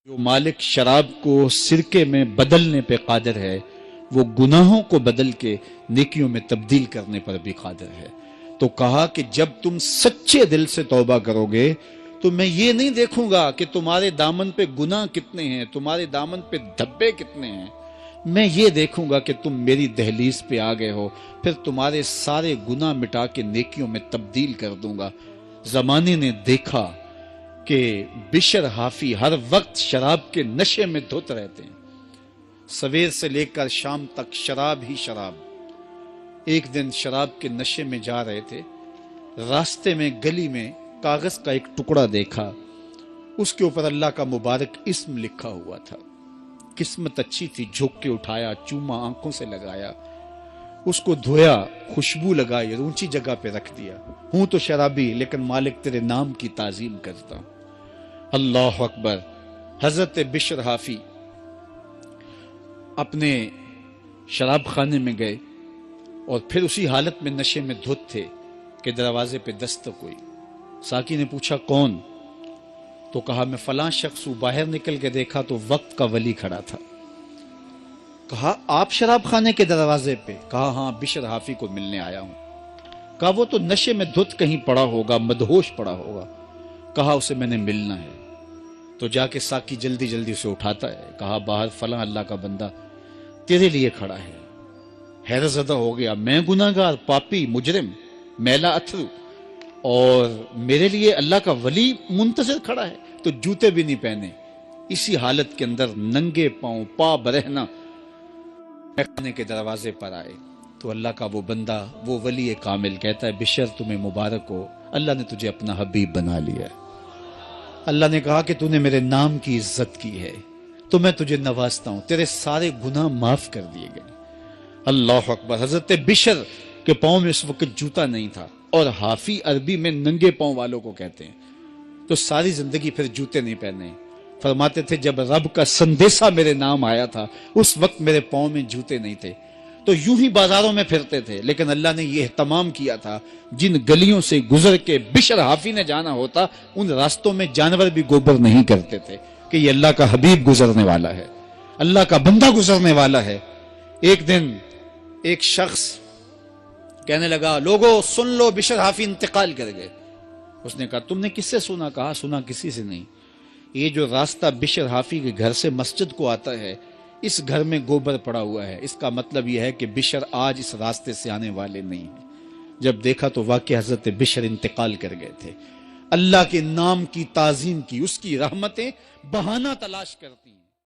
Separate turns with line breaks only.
جو مالک شراب کو سرکے میں بدلنے پہ قادر ہے وہ گناہوں کو بدل کے نیکیوں میں تبدیل کرنے پر بھی قادر ہے۔ تو کہا کہ جب تم سچے دل سے توبہ کرو گے تو میں یہ نہیں دیکھوں گا کہ تمہارے دامن پہ گناہ کتنے ہیں، تمہارے دامن پہ دھبے کتنے ہیں، میں یہ دیکھوں گا کہ تم میری دہلیز پہ آ گئے ہو، پھر تمہارے سارے گناہ مٹا کے نیکیوں میں تبدیل کر دوں گا۔ زمانے نے دیکھا کہ بشر حافی ہر وقت شراب کے نشے میں دھت رہتے ہیں، سویر سے لے کر شام تک شراب ہی شراب۔ ایک دن شراب کے نشے میں جا رہے تھے، راستے میں گلی میں کاغذ کا ایک ٹکڑا دیکھا، اس کے اوپر اللہ کا مبارک اسم لکھا ہوا تھا۔ قسمت اچھی تھی، جھک کے اٹھایا، چوما آنکھوں سے لگایا، اس کو دھویا، خوشبو لگائی اور اونچی جگہ پہ رکھ دیا۔ ہوں تو شرابی لیکن مالک تیرے نام کی تعظیم کرتا ہوں۔ اللہ اکبر۔ حضرت بشر حافی اپنے شراب خانے میں گئے اور پھر اسی حالت میں نشے میں دھت تھے کہ دروازے پہ دستک ہوئی۔ ساقی نے پوچھا کون؟ تو کہا میں فلاں شخص ہوں۔ باہر نکل کے دیکھا تو وقت کا ولی کھڑا تھا۔ کہا آپ شراب خانے کے دروازے پہ؟ کہا ہاں، بشر حافی کو ملنے آیا ہوں۔ کہا وہ تو نشے میں دھت کہیں پڑا ہوگا، مدہوش پڑا ہوگا۔ کہا اسے میں نے ملنا ہے۔ تو جا کے ساقی جلدی جلدی اسے اٹھاتا ہے۔ کہا باہر فلاں اللہ کا بندہ تیرے لیے کھڑا ہے۔ حیرت زدہ ہو گیا، میں گناہگار، پاپی، مجرم، میلا اتھرو، اور میرے لیے اللہ کا ولی منتظر کھڑا ہے؟ تو جوتے بھی نہیں پہنے، اسی حالت کے اندر ننگے پاؤں، پا برہنہ خانے کے دروازے پر آئے۔ تو اللہ کا وہ بندہ، وہ ولی کامل کہتا ہے بشر تمہیں مبارک ہو، اللہ نے تجھے اپنا حبیب بنا لیا ہے۔ اللہ نے کہا کہ تو نے میرے نام کی عزت کی ہے تو میں تجھے نوازتا ہوں، تیرے سارے گناہ معاف کر دیے گئے۔ اللہ اکبر۔ حضرت بشر کے پاؤں میں اس وقت جوتا نہیں تھا، اور حافی عربی میں ننگے پاؤں والوں کو کہتے ہیں، تو ساری زندگی پھر جوتے نہیں پہنے۔ فرماتے تھے جب رب کا سندیسہ میرے نام آیا تھا اس وقت میرے پاؤں میں جوتے نہیں تھے، تو یوں ہی بازاروں میں پھرتے تھے، لیکن اللہ نے یہ اہتمام کیا تھا جن گلیوں سے گزر کے بشر حافی نے جانا ہوتا ان راستوں میں جانور بھی گوبر نہیں کرتے تھے کہ یہ اللہ کا حبیب گزرنے والا ہے، اللہ کا بندہ گزرنے والا ہے۔ ایک دن ایک شخص کہنے لگا لوگو سن لو، بشر حافی انتقال کر گئے۔ اس نے کہا تم نے کس سے سنا؟ کہا سنا کسی سے نہیں، یہ جو راستہ بشر حافی کے گھر سے مسجد کو آتا ہے اس گھر میں گوبر پڑا ہوا ہے، اس کا مطلب یہ ہے کہ بشر آج اس راستے سے آنے والے نہیں ہیں۔ جب دیکھا تو واقعی حضرت بشر انتقال کر گئے تھے۔ اللہ کے نام کی تعظیم کی، اس کی رحمتیں بہانہ تلاش کرتی